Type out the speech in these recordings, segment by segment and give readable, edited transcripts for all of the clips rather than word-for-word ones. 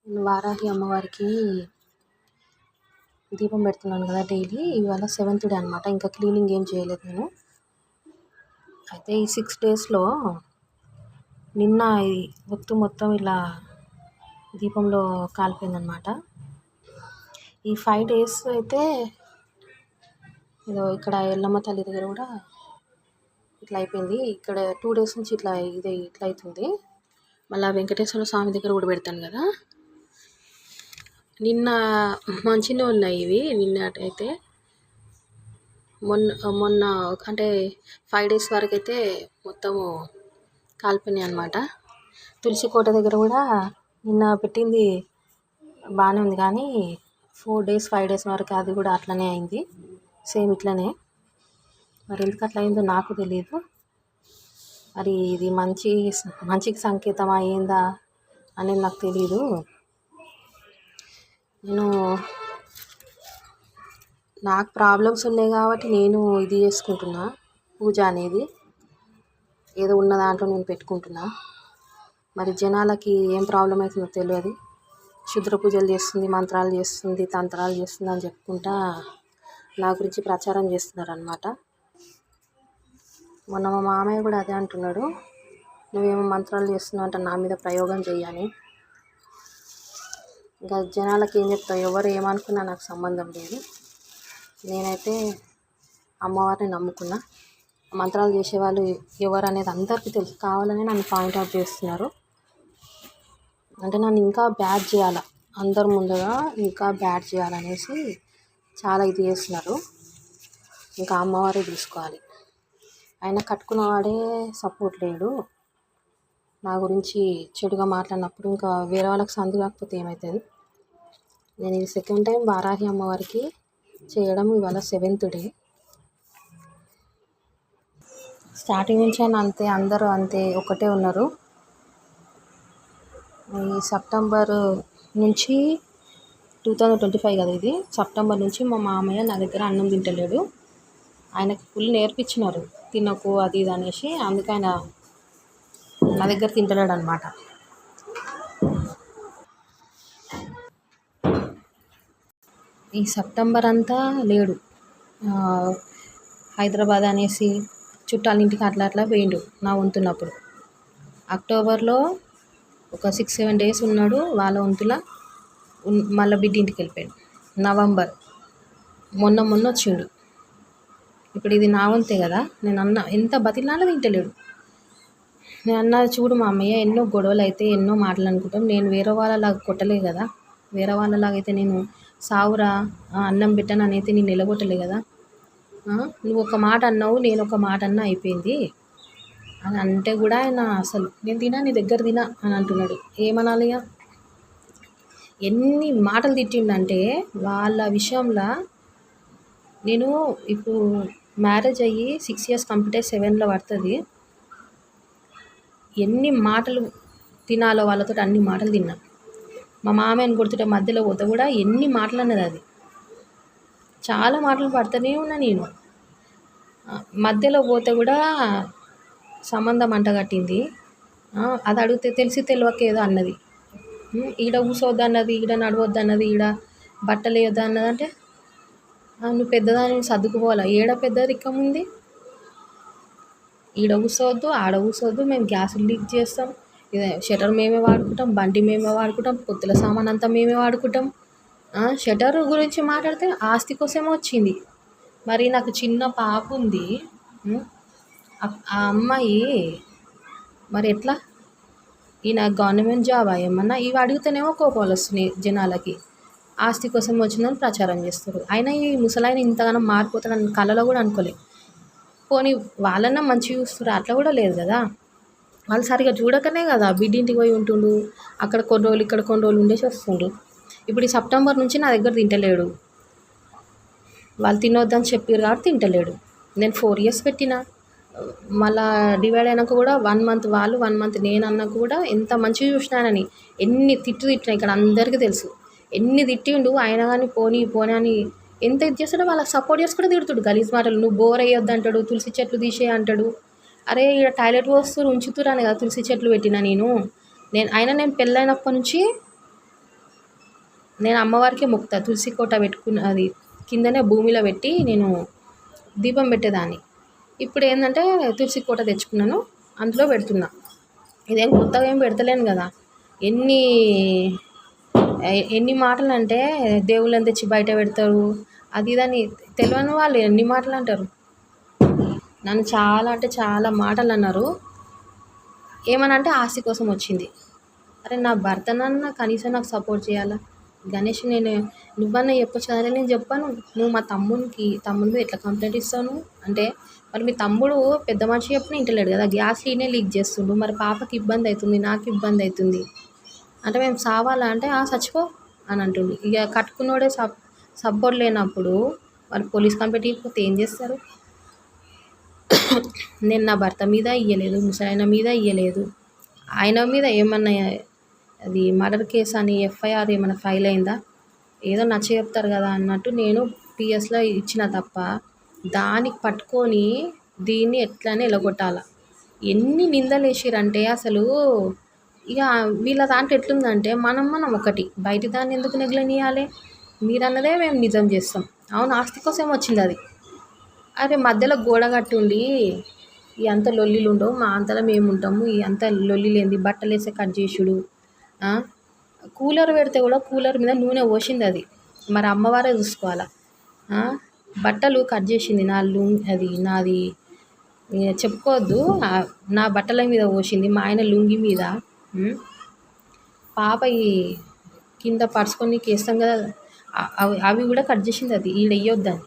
నేను వారాహి అమ్మవారికి దీపం పెడుతున్నాను కదా డైలీ. ఇవాళ 7th డే అనమాట. ఇంకా క్లీనింగ్ ఏం చేయలేదు నేను. అయితే ఈ 6 డేస్లో నిన్న ఈ ఒత్తు మొత్తం ఇలా దీపంలో కాలిపోయిందనమాట. ఈ 5 డేస్ అయితే ఇక్కడ ఎల్లమ్మ తల్లి దగ్గర కూడా ఇట్లా అయిపోయింది. ఇక్కడ 2 డేస్ నుంచి ఇట్లా అవుతుంది. మళ్ళీ వెంకటేశ్వర స్వామి దగ్గర కూడా పెడతాను కదా. నిన్న మంచిగా ఉన్నాయి ఇవి. నిన్నటైతే మొన్న అంటే 5 డేస్ వరకు అయితే మొత్తము కాలిపోయినాయి అనమాట. తులసి కోట దగ్గర కూడా నిన్న పెట్టింది బాగానే ఉంది, కానీ 4 డేస్ 5 డేస్ వరకు అది కూడా అట్లనే అయింది, సేమ్ ఇట్లనే. మరి ఎందుకు అట్లా అయిందో నాకు తెలియదు. మరి ఇది మంచికి సంకేతం అయ్యిందా అనేది నాకు తెలీదు. నాకు ప్రాబ్లమ్స్ ఉన్నాయి కాబట్టి నేను ఇది చేసుకుంటున్నా, పూజ అనేది ఏదో ఉన్న దాంట్లో నేను పెట్టుకుంటున్నా. మరి జనాలకి ఏం ప్రాబ్లం అవుతుందో తెలియదు. క్షుద్ర పూజలు చేస్తుంది, మంత్రాలు చేస్తుంది, తంత్రాలు చేస్తుంది అని చెప్పుకుంటా నా గురించి ప్రచారం చేస్తున్నారు అనమాట. మొన్న మా మామయ్య కూడా అదే అంటున్నాడు, నువ్వేమో మంత్రాలు చేస్తున్నావు అంటే నా మీద ప్రయోగం చెయ్యని. ఇంకా జనాలకి ఏం చెప్తావు, ఎవరు ఏమనుకున్నా నాకు సంబంధం లేదు. నేనైతే అమ్మవారిని నమ్ముకున్నా. మంత్రాలు చేసేవాళ్ళు ఎవరు అనేది అందరికీ తెలుసు. కావాలని నన్ను పాయింట్ అవుట్ చేస్తున్నారు, అంటే నన్ను ఇంకా బ్యాడ్ చేయాలి, అందరి ముందుగా ఇంకా బ్యాడ్ చేయాలనేసి చాలా ఇది చేస్తున్నారు. ఇంకా అమ్మవారే తీసుకోవాలి. ఆయన కట్టుకున్నవాడే సపోర్ట్ లేడు. నా గురించి చెడుగా మాట్లాడినప్పుడు ఇంకా వేరే వాళ్ళకి సందు కాకపోతే ఏమవుతుంది. నేను ఇది 2nd టైం వారాహి అమ్మవారికి చేయడం. ఇవాళ 7th డే. స్టార్టింగ్ నుంచి అయినా అంతే, అందరూ అంతే ఒకటే ఉన్నారు. ఈ సెప్టెంబర్ నుంచి 2025 కదా ఇది. సెప్టెంబర్ నుంచి మా మామయ్య నా దగ్గర అన్నం తింటలేడు. ఆయనకి ఫుల్ నేర్పించినారు తినకు అది ఇది అనేసి, అందుకే ఆయన నా దగ్గర తింటలేడు అనమాట. ఈ సెప్టెంబర్ అంతా లేడు. హైదరాబాద్ అనేసి చుట్టాలింటికి అట్లా పోయిండు నా వంతున్నప్పుడు. అక్టోబర్లో ఒక 6-7 డేస్ ఉన్నాడు వాళ్ళ వంతులా, మళ్ళీ బిడ్డింటికి వెళ్ళిపోయాడు. నవంబర్ మొన్న వచ్చిండు. ఇప్పుడు ఇది నా వంతే కదా. నేను అన్న ఎంత బతిలాన తింటలేడు. నేను అన్న, చూడు మా అమ్మయ్య, ఎన్నో గొడవలు అయితే ఎన్నో మాటలు అనుకుంటాం. నేను వేరే వాళ్ళలాగా కొట్టలే కదా, వేరే వాళ్ళలాగైతే నేను సావురా అన్నం పెట్టాను అని అయితే నేను నిలబొట్టలే కదా. నువ్వు ఒక మాట అన్నావు, నేను ఒక మాట అన్నా, అయిపోయింది అని అంటే కూడా ఆయన అసలు నేను తినా, నీ దగ్గర తినా అని అంటున్నాడు. ఏమనాలి? ఎన్ని మాటలు తిట్టిండంటే వాళ్ళ విషయంలో. నేను ఇప్పుడు మ్యారేజ్ అయ్యి 6 years కంప్లీట్ అయ్యి 7లో పడుతుంది. ఎన్ని మాటలు తినాలో వాళ్ళతో అన్ని మాటలు తిన్నా. మా మామయ్యని కొడుతుంటే మధ్యలో పోతే కూడా ఎన్ని మాటలు అన్నది అది. చాలా మాటలు పడుతూనే ఉన్నా నేను. మధ్యలో పోతే కూడా సంబంధం అంటగట్టింది. అది అడిగితే తెలిసి తెలియక ఏదో అన్నది. ఈడ కూర్చోవద్దు అన్నది, ఈడ నడవద్దు అన్నది, ఈడ బట్టలు వేయొద్దు అన్నది. అంటే నువ్వు పెద్దదాన్ని సర్దుకుపోవాలా? ఏడ పెద్ద రిక్కం ఉంది? ఈడ కూర్చోవద్దు, ఆడ కూర్చోవద్దు, మేము గ్యాసులు లీక్ చేస్తాం, ఇదే షటర్ మేమే వాడుకుంటాం, బండి మేమే వాడుకుంటాం, పొత్తుల సామాన్ అంతా మేమే వాడుకుంటాం. షటర్ గురించి మాట్లాడితే ఆస్తి కోసమే వచ్చింది. మరి నాకు చిన్న పాప ఉంది. ఆ అమ్మాయి మరి ఎట్లా? ఈయన గవర్నమెంట్ జాబా ఏమన్నా? ఇవి అడిగితేనేమో కోపాలు వస్తున్నాయి జనాలకి. ఆస్తి కోసం వచ్చిందని ప్రచారం చేస్తారు. అయినా ఈ ముసలాయన ఇంతగానో మారిపోతాడని కళలో కూడా అనుకోలే. పోనీ వాళ్ళన్నా మంచిగా చూస్తారు, అట్లా కూడా లేదు కదా. వాళ్ళు సరిగా చూడకనే కదా బిడ్డింటికి పోయి ఉంటుండు. అక్కడ కొన్ని రోజులు, ఇక్కడ కొన్ని రోజులు ఉండేసి వస్తుండు. ఇప్పుడు ఈ సెప్టెంబర్ నుంచి నా దగ్గర తింటలేడు. వాళ్ళు తినొద్దని చెప్పారు కాబట్టి తింటలేడు. నేను 4 years పెట్టినా. మళ్ళా డివైడ్ అయినాక కూడా 1 month వాళ్ళు 1 month నేను అన్నాక కూడా ఎంత మంచిగా చూసినానని ఎన్ని తిట్టినా ఇక్కడ అందరికీ తెలుసు. ఎన్ని తిట్టిండు. అయినా కానీ పోనీ అని ఎంత ఇది చేస్తాడో వాళ్ళకి సపోర్ట్ చేసి కూడా తిడుతుడు గలీజ్ మాటలు. నువ్వు బోర్ అయ్యొద్దు అంటాడు, తులసి చెట్లు తీసేయి అంటాడు. అరే ఇక్కడ టాయిలెట్ వస్తువులు ఉంచుతురాని కదా తులసి చెట్లు పెట్టినా నేను. నేను పెళ్ళైనప్పటి నుంచి నేను అమ్మవారికే మొక్కుతా, తులసి కోట పెట్టుకున్న అది కిందనే భూమిలో పెట్టి నేను దీపం పెట్టేదాన్ని. ఇప్పుడు ఏంటంటే తులసి కోట తెచ్చుకున్నాను, అందులో పెడుతున్నా. ఇదేం కొత్తగా ఏం పెడతలేను కదా. ఎన్ని ఎన్ని మాటలు అంటే దేవుళ్ళని తెచ్చి బయట పెడతారు, అది ఇదని తెలియని వాళ్ళు ఎన్ని మాటలు అంటారు. నన్ను చాలా అంటే చాలా మాటలు అన్నారు. ఏమనంటే ఆస్తి కోసం వచ్చింది. అరే నా భర్తనన్నా కనీసం నాకు సపోర్ట్ చేయాలా. గణేష్ నేను నువ్వన్నా చెప్పొచ్చు కదా. నేను చెప్పాను, నువ్వు మా తమ్ముడి మీద ఎట్లా కంప్లైంట్ ఇస్తాను అంటే, మరి మీ తమ్ముడు పెద్ద మనిషి చెప్పిన ఇంటలేడు కదా, గ్యాస్ ఈయనే లీక్ చేస్తుండు, మరి పాపకి ఇబ్బంది అవుతుంది, నాకు ఇబ్బంది అవుతుంది అంటే మేము సావాలా అంటే చచ్చిపో అని అంటుండు. ఇక కట్టుకున్నోడే సపోర్ట్ లేనప్పుడు వాళ్ళు పోలీస్ కంప్లైంట్ ఇవ్వకపోతే ఏం చేస్తారు. నేను నా భర్త మీద ఇయ్యలేదు, ముసలాయన మీద ఇయ్యలేదు, ఆయన మీద ఏమన్నా అది మర్డర్ కేసు అని ఎఫ్ఐఆర్ ఏమైనా ఫైల్ అయిందా, ఏదో నచ్చ చెప్తారు కదా అన్నట్టు నేను పిఎస్లో ఇచ్చిన తప్ప, దానికి పట్టుకొని దీన్ని ఎట్లనే ఎలగొట్టాల. ఎన్ని నిందలు వేసిరంటే అసలు ఇక వీళ్ళ దాంట్లో ఎట్లుందంటే మనం ఒకటి బయటి దాన్ని ఎందుకు నెగ్లనియాలి, మీరు అన్నదే మేము నిజం చేస్తాం. అవును ఆస్తి కోసం వచ్చింది అది. అరే మధ్యలో గోడ కట్టుండి ఈ అంత లొల్లిలు ఉండవు, మా అంతలో మేము ఉంటాము, ఈ అంత లొల్లిలేంది, బట్టలు వేసే కట్ చేసుడు. కూలర్ పెడితే కూడా కూలర్ మీద నూనె పోసింది అది, మరి అమ్మవారే చూసుకోవాలా. బట్టలు కట్ చేసింది అది నాది చెప్పుకోవద్దు, నా బట్టల మీద పోసింది, మా ఆయన లుంగి మీద. పాప ఈ కింద పరుచుకొని వేస్తాం కదా, అవి కూడా కట్ చేసింది అది, ఈడ వేయొద్దని.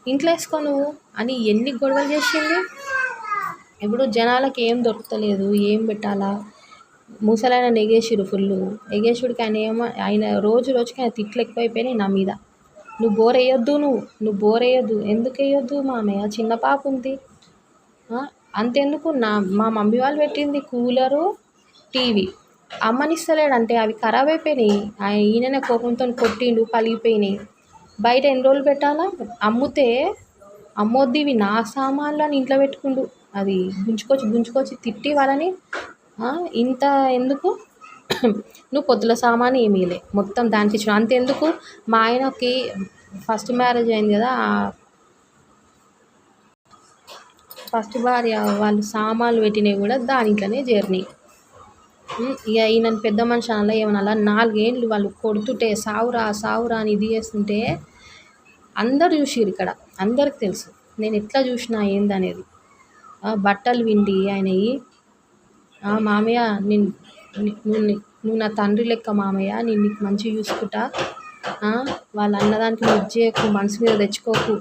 ఇంట్లో వేసుకో నువ్వు అని ఎన్ని గొడవలు చేసింది. ఇప్పుడు జనాలకి ఏం దొరకలేదు, ఏం పెట్టాలా. ముసలాయన ఎగేసిరు ఫుల్లు, ఎగేసుడికి ఆయన రోజుకి ఆయన తిట్లు ఎక్కువైపోయినాయి నా మీద. నువ్వు బోర్ వేయొద్దు, నువ్వు బోర్ వేయొద్దు. ఎందుకు వేయొద్దు మామయ్య, చిన్న పాప ఉంది. అంతెందుకు మా మమ్మీ వాళ్ళు పెట్టింది కూలరు, టీవీ అమ్మనిస్తలేడంటే అవి ఖరాబ్ అయిపోయినాయి, ఈయననే కోపంతో కొట్టిండు, పలిగిపోయినాయి. బయట ఎన్ని రోజులు పెట్టాలా, అమ్మొద్దు ఇవి నా సామాన్లు అని ఇంట్లో పెట్టుకుండు. అది గుంజుకొచ్చి తిట్టి వాళ్ళని, ఇంత ఎందుకు నువ్వు పొద్దుల సామాను ఏమీలే మొత్తం దానికి ఇచ్చిన. అంతెందుకు మా ఆయనకి ఫస్ట్ మ్యారేజ్ అయింది కదా, ఫస్ట్ భార్య వాళ్ళు సామాన్లు పెట్టినవి కూడా దానిట్లోనే చేరినాయి. ఇక ఈయన పెద్ద మనిషి అలా ఏమన్నా 4 ఏళ్ళు వాళ్ళు కొడుతుంటే సావురా అని ఇది చేస్తుంటే అందరు చూసిరు. ఇక్కడ అందరికి తెలుసు నేను ఎట్లా చూసినా ఏందనేది. బట్టలు విండి ఆయనవి, మామయ్య నువ్వు నా తండ్రి లెక్క మామయ్య, నేను నీకు మంచిగా చూసుకుంటా, వాళ్ళు అన్నదానికి నువ్వు చేయకు, మనసు మీద తెచ్చుకోకు,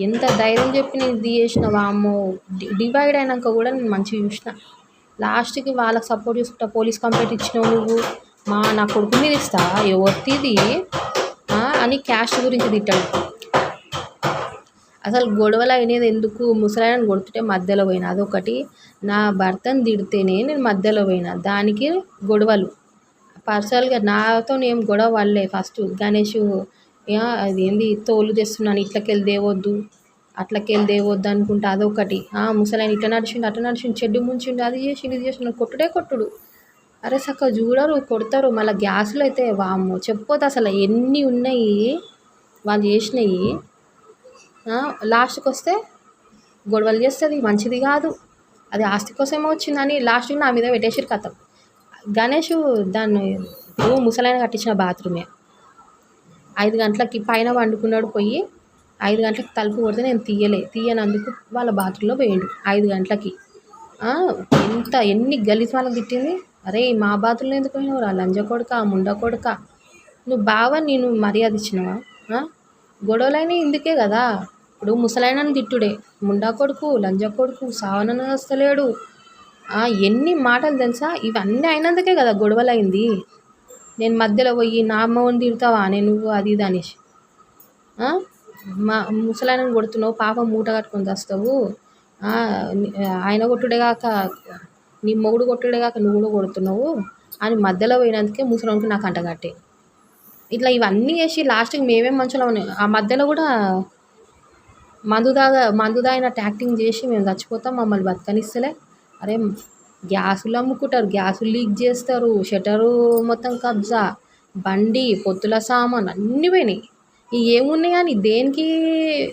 ఎంత ధైర్యం చెప్పి నేను ఇది చేసిన. వామ్మో డివైడ్ అయినాక కూడా నేను మంచిగా చూసిన. లాస్ట్కి వాళ్ళకి సపోర్ట్ చేసుకుంటా పోలీస్ కంప్లైంట్ ఇచ్చినావు నువ్వు, నా కొడుకు మీద ఇస్తా ఎవరిది అని క్యాస్ట్ గురించి తిట్టాడు. అసలు గొడవలు అయినది ఎందుకు, ముసలాయనని కొడుతుంటే మధ్యలో పోయినా, అదొకటి. నా భర్తను తిడితేనే నేను మధ్యలో పోయినా, దానికి గొడవలు. పర్సనల్గా నాతో ఏం గొడవ వాళ్ళే. ఫస్ట్ గణేష్ అది ఏంది తోలు తెస్తున్నాను, ఇట్లకెళ్ళి దేవద్దు అట్లకెళ్ళి దేవద్దు అనుకుంటా, అదొకటి. ముసలాయన ఇట్లా నడిచిండు అట్లా నడిచిండు, చెడ్డు ముంచిండు, అది చేసిండు ఇది చేసిండు, కొట్టుడు. అరే చక్కగా చూడరు, కొడతారు. మళ్ళీ గ్యాసులు అయితే వామ్మో చెప్పొద్దు అసలు ఎన్ని ఉన్నాయి వాళ్ళు చేసినవి. లాస్ట్కి వస్తే గొడవలు చేస్తుంది, మంచిది కాదు, అది ఆస్తి కోసమే వచ్చిందని లాస్ట్కి నా మీద పెట్టేసిరు కథం. గణేష్ దాన్ని ముసలాయన కట్టించిన బాత్రూమే 5 గంటలకి పైన వండుకున్నాడు, పోయి 5 గంటలకి తలుపు కొడితే నేను తీయనందుకు వాళ్ళ బాత్రూంలో పోయిండు 5 గంటలకి. ఎన్ని గలీజ్ వాళ్ళకి తిట్టింది. అరే మా బాత్రూంలో ఎందుకు పోయినావు రా లంజ కొడుక, ముండ కొడుక, నువ్వు బాగా నేను మర్యాద ఇచ్చినావా. గొడవలైనా ఇందుకే కదా. ఇప్పుడు ముసలాయనని తిట్టుడే, ముండా కొడుకు, లంజ కొడుకు, సావనని వస్తలేడు, ఎన్ని మాటలు తెలుసా. ఇవన్నీ అయినందుకే కదా గొడవలైంది. నేను మధ్యలో పోయి నా అమ్మని తిడతావా నువ్వు అది ఇది అనేసి, మా ముసలాయనని కొడుతున్నావు, పాప మూట కట్టుకొని వస్తావు, ఆయన కొట్టుడే కాక నీ మొగుడు కొట్టుడే కాక నువ్వు కూడా కొడుతున్నావు అని మధ్యలో పోయినందుకే ముసలానికి నాకు అంటగట్టే. ఇట్లా ఇవన్నీ చేసి లాస్ట్కి మేమేం మంచిగా ఉన్నాయి. ఆ మధ్యలో కూడా మందు తాగినట్టు యాక్టింగ్ చేసి మేము చచ్చిపోతాం, మమ్మల్ని బతకనిస్తలే. అరే గ్యాసులు అమ్ముకుంటారు, గ్యాసులు లీక్ చేస్తారు, షటరు మొత్తం కబ్జా, బండి పొత్తుల సామాన్ అన్నీ పోయినాయి. ఏమున్నాయి అని దేనికి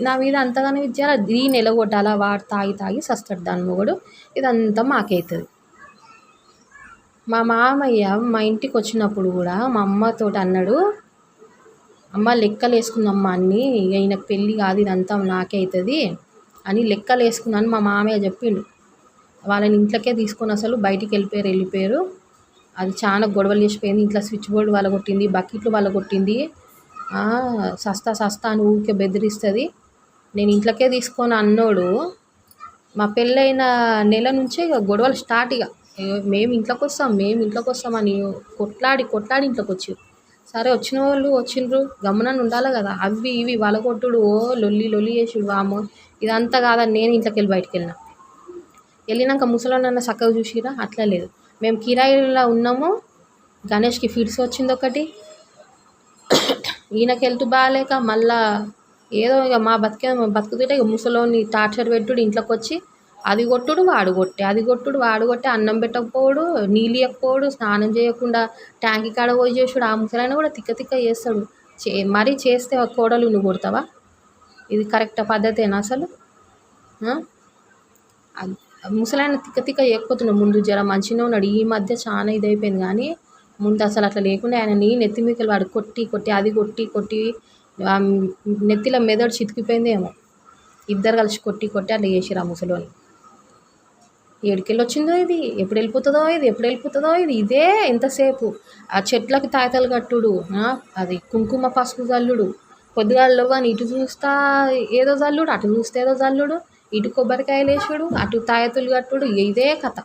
నా మీద అంతగానో ఇచ్చారా? దీన్ని ఎలగొట్టాలా, వాడు తాగి తాగి సస్తాడు దాని మొగుడు, ఇదంతా మాకైతుంది. మా మామయ్య మా ఇంటికి వచ్చినప్పుడు కూడా మా అమ్మతోటి అన్నాడు, అమ్మ లెక్కలు వేసుకుందమ్మా అన్నీ, ఈయనకు పెళ్ళి కాదు ఇదంతా నాకే అవుతుంది అని లెక్కలు వేసుకున్నాను మా మామయ్య చెప్పిండు. వాళ్ళని ఇంట్లోకే తీసుకొని అసలు బయటికి వెళ్ళిపోయారు. అది చాలా గొడవలు చేసిపోయింది. ఇంట్లో స్విచ్ బోర్డు కొట్టింది, బకెట్లు కొట్టింది, సస్తా అని ఊరికే బెదిరిస్తుంది. నేను ఇంట్లోకే తీసుకొని అన్నోడు మా పెళ్ళైన నెల నుంచే ఇక గొడవలు స్టార్ట్. ఇక మేము ఇంట్లోకి వస్తాం అని కొట్లాడి ఇంట్లోకి వచ్చారు. సరే వచ్చిన వాళ్ళు వచ్చిండ్రు, గమనాన్ని ఉండాలి కదా. అవి ఇవి కొట్టుడు, లొల్లి చేసుడు, వామో ఇదంతా కాదని నేను ఇంట్లోకి వెళ్ళి బయటికి వెళ్ళినాక ముసలోనన్న చక్కగా చూసిరా? అట్లా లేదు. మేము కిరాయిలో ఉన్నాము. గణేష్కి ఫిట్స్ వచ్చింది ఒకటి, ఈయనకి హెల్త్ బాగాలేక మళ్ళా ఏదో ఇక మా బతుకుతుంటే ఇక ముసలోని టార్చర్ పెట్టుడు, ఇంట్లోకి వచ్చి అది కొట్టుడు వాడు కొట్టే అన్నం పెట్టకపోవడు, నీళ్ళు ఇవ్వకపోవడు, స్నానం చేయకుండా ట్యాంకి కాడ పోయి చేసుడు. ఆ ముసలైన కూడా తిక్క చేస్తాడు. మరీ చేస్తే కోడలు నువ్వు కొడతావా? ఇది కరెక్ట్ పద్ధతేనా అసలు? ముసలైన తిక్క చేయకపోతున్నాడు. ముందు జర మంచిగా ఉన్నాడు, ఈ మధ్య చాలా ఇదైపోయింది. కానీ ముందు అసలు అట్లా లేకుండా ఆయన నెత్తి మీదకి వాడు కొట్టి అది కొట్టి నెత్తిలో మెదడు చితికిపోయిందేమో. ఇద్దరు కలిసి కొట్టి అట్లా చేసిరు ఆ ముసలోని. ఏడుకెళ్ళి వచ్చిందో ఇది, ఎప్పుడు వెళ్ళిపోతుందో ఇది ఇదే ఎంతసేపు. ఆ చెట్లకి తాయతలు కట్టుడు, అది కుంకుమ పసుపు జల్లుడు, పొద్దుగాలలో అని ఇటు చూస్తా ఏదో జల్లుడు, అటు చూస్తే ఏదో జల్లుడు, ఇటు కొబ్బరికాయలు వేసుడు, అటు తాయతులు కట్టుడు, ఇదే కథ.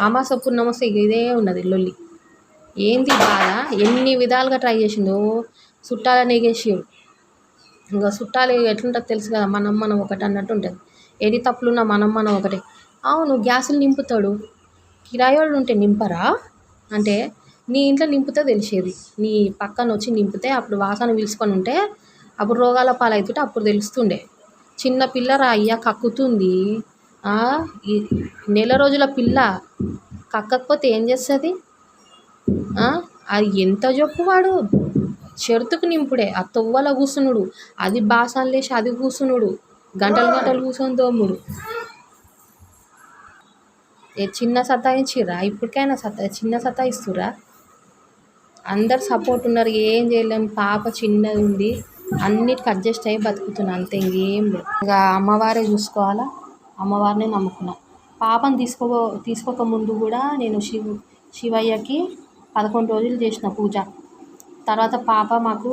అమాస పున్నమస ఇదే ఉన్నది లొల్లి. ఏంది బాధ? ఎన్ని విధాలుగా ట్రై చేసిందో. చుట్టాలని ఎగేసాడు. ఇంకా చుట్టాలు ఎట్లుంటుంది తెలుసు కదా, మనం ఒకటి అన్నట్టు ఉంటుంది. ఏది తప్పులున్నా మనం ఒకటే. అవును, గ్యాసులు నింపుతాడు, కిరాయి వాళ్ళు ఉంటే నింపరా అంటే నీ ఇంట్లో నింపితే తెలిసేది. నీ పక్కన వచ్చి నింపితే అప్పుడు వాసన పీల్చుకొని ఉంటే అప్పుడు రోగాల పాలవుతుంటే అప్పుడు తెలుస్తుండే. చిన్న పిల్లరా అయ్యా కక్కుతుంది. ఈ నెల రోజుల పిల్ల కక్కకపోతే ఏం చేస్తుంది? అది ఎంత చెప్పు, వాడు చెరుతుకు నింపుడే, ఆ తొవ్వల కూసునుడు, అది బాసనలు లేచి అది కూసునుడు, గంటలు కూర్చొని తోముడు. చిన్న సతాయించిర్రా? ఇప్పటికైనా చిన్న సతాయిస్తుర్రా? అందరు సపోర్ట్ ఉన్నారు, ఏం చేయలేం. పాప చిన్నది ఉంది, అన్నిటికి అడ్జస్ట్ అయ్యి బతుకుతున్నా అంతే, ఇంకేం లేదు. ఇక అమ్మవారే చూసుకోవాలా, అమ్మవారినే నమ్ముకున్నా. పాపను తీసుకోక ముందు కూడా నేను శివయ్యకి 11 రోజులు చేసిన పూజ. తర్వాత పాప మాకు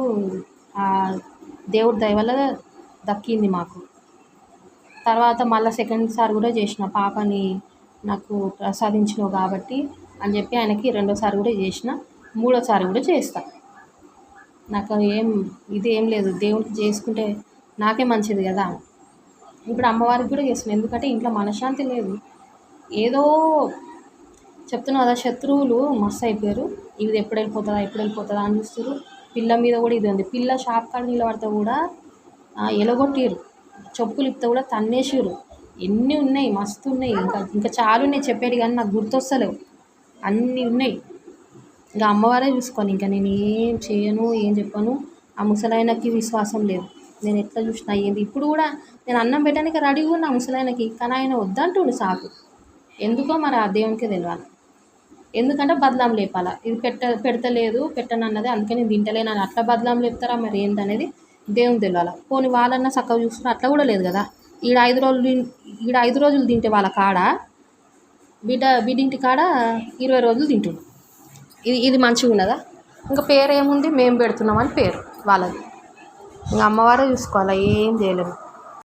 దేవుడి దయ వల్ల దక్కింది మాకు. తర్వాత మళ్ళీ సెకండ్ సారి కూడా చేసిన, పాపని నాకు ప్రసాదించినావు కాబట్టి అని చెప్పి ఆయనకి 2వ సారి కూడా చేసిన, 3వ సారి కూడా చేస్తా. నాకు ఏం లేదు, దేవుడికి చేసుకుంటే నాకే మంచిది కదా. ఇప్పుడు అమ్మవారికి కూడా చేస్తున్నాను, ఎందుకంటే ఇంట్లో మనశ్శాంతి లేదు. ఏదో చెప్తున్నా కదా, శత్రువులు మస్తు అయిపోయారు. ఇది ఎప్పుడు వెళ్ళిపోతుందా అని చూస్తారు. పిల్ల మీద కూడా ఇది ఉంది. పిల్ల షాప్ కాడ నిలబడితే కూడా ఎలగొట్టిరు, చెప్పులు ఇప్పితే కూడా తన్నేసిరు. ఎన్ని ఉన్నాయి, మస్తు ఉన్నాయి, ఇంకా చాలా ఉన్నాయి చెప్పేది, కానీ నాకు గుర్తొస్తలేవు. అన్నీ ఉన్నాయి. ఇంకా అమ్మవారే చూసుకొని ఇంకా నేను ఏం చేయను, ఏం చెప్పను. ఆ ముసలాయనకి విశ్వాసం లేదు. నేను ఎట్లా చూసినా ఏంది. ఇప్పుడు కూడా నేను అన్నం పెట్టడానికి రెడీగా ఉన్నా ముసలాయనకి, కానీ ఆయన వద్దంటుండు సాకు. ఎందుకో మరి ఆ దేవునికే తెలియాలి. ఎందుకంటే బదలాం లేపాలా, ఇది పెడతలేదు పెట్టనన్నది, అందుకే నేను తింటలేను అని అట్లా బదలాం లేపుతారా మరి ఏందనేది దేవుని తెలియాలి. పోనీ వాళ్ళన్నా చక్కగా చూస్తున్నా, అట్లా కూడా లేదు కదా. ఈడ 5 రోజులు తింటే వాళ్ళ కాడ బిడ్డింటి కాడ 20 రోజులు తింటుండు. ఇది మంచిగా ఉన్నదా? ఇంకా పేరు ఏముంది, మేము పెడుతున్నామని పేరు వాళ్ళది. ఇంకా అమ్మవారే చూసుకోవాలా, ఏం చేయలేము.